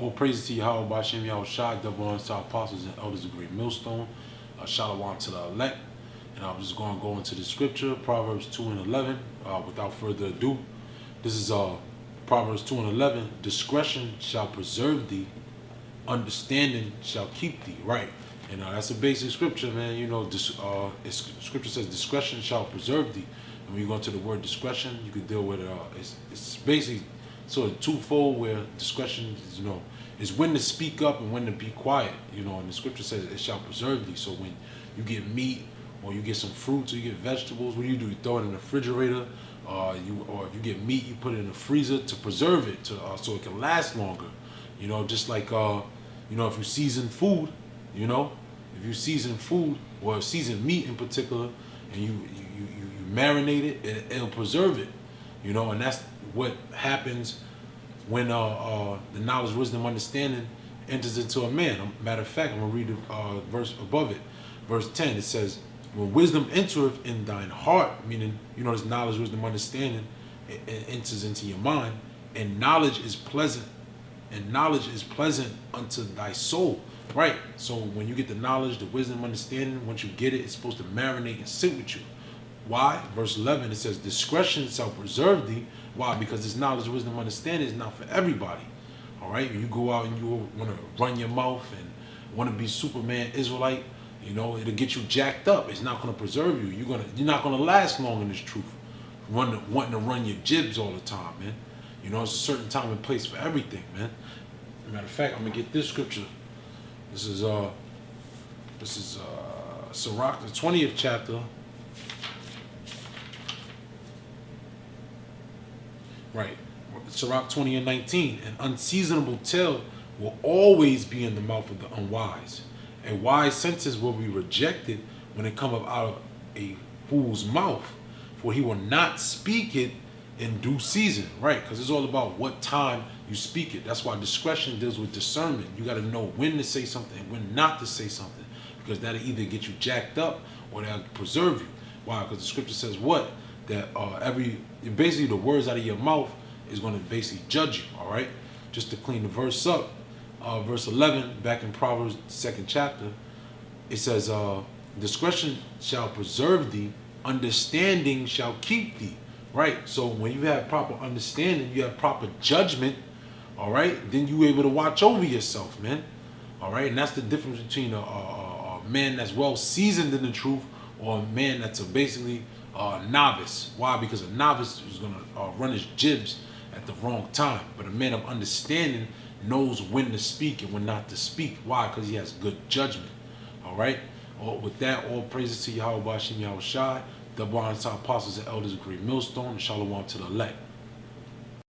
All praises to Yahweh, Bashem Yahweh Shai, double honors to our apostles and elders of Great Millstone. Shalom to the elect. And I'm just going to go into the scripture, Proverbs 2 and 11. Without further ado, this is Proverbs 2 and 11. Discretion shall preserve thee, understanding shall keep thee. Right. And that's a basic scripture, man. You know, scripture says discretion shall preserve thee. And when you go into the word discretion, you can deal with it's basically sort of twofold, where discretion is, is when to speak up and when to be quiet. And the scripture says it shall preserve thee. So when you get meat or you get some fruits or you get vegetables, what do? You throw it in the refrigerator. Or if you get meat, you put it in the freezer to preserve it, so it can last longer. Just like if you season food, if you season food or season meat in particular, and you marinate it, it'll preserve it. And that's what happens when the knowledge, wisdom, understanding enters into a man. Matter of fact, I'm gonna read the verse above it, verse 10. It says, "When wisdom entereth in thine heart," meaning this knowledge, wisdom, understanding, it enters into your mind, and knowledge is pleasant unto thy soul. Right. So when you get the knowledge, the wisdom, understanding, once you get it, it's supposed to marinate and sit with you. Why? Verse 11, it says, "Discretion shall preserve thee." Why? Because this knowledge, wisdom, understanding is not for everybody. All right? When you go out and you want to run your mouth and want to be Superman, Israelite, it'll get you jacked up. It's not going to preserve you. You're not going to last long in this truth. Wanting to run your jibs all the time, man. It's a certain time and place for everything, man. Matter of fact, I'm going to get this scripture. This is Sirach, the 20th chapter. Right. Sirach 20 and 19. "An unseasonable tale will always be in the mouth of the unwise. A wise sentence will be rejected when it cometh out of a fool's mouth, for he will not speak it in due season." Right, because it's all about what time you speak it. That's why discretion deals with discernment. You got to know when to say something and when not to say something, because that'll either get you jacked up or that'll preserve you. Why? Because the scripture says what? That basically the words out of your mouth is going to basically judge you. All right. Just to clean the verse up, verse 11 back in Proverbs 2nd chapter, it says, "Discretion shall preserve thee, understanding shall keep thee." Right. So when you have proper understanding, you have proper judgment. All right. Then you're able to watch over yourself, man. All right. And that's the difference between a man that's well seasoned in the truth or a man that's basically novice. Why? Because a novice is going to run his jibs at the wrong time. But a man of understanding knows when to speak and when not to speak. Why? Because he has good judgment. All right. With that, all praises to Yahweh, Bashem Yahweh Shai, double honors to our apostles and elders of Great Millstone, and shalom to the elect.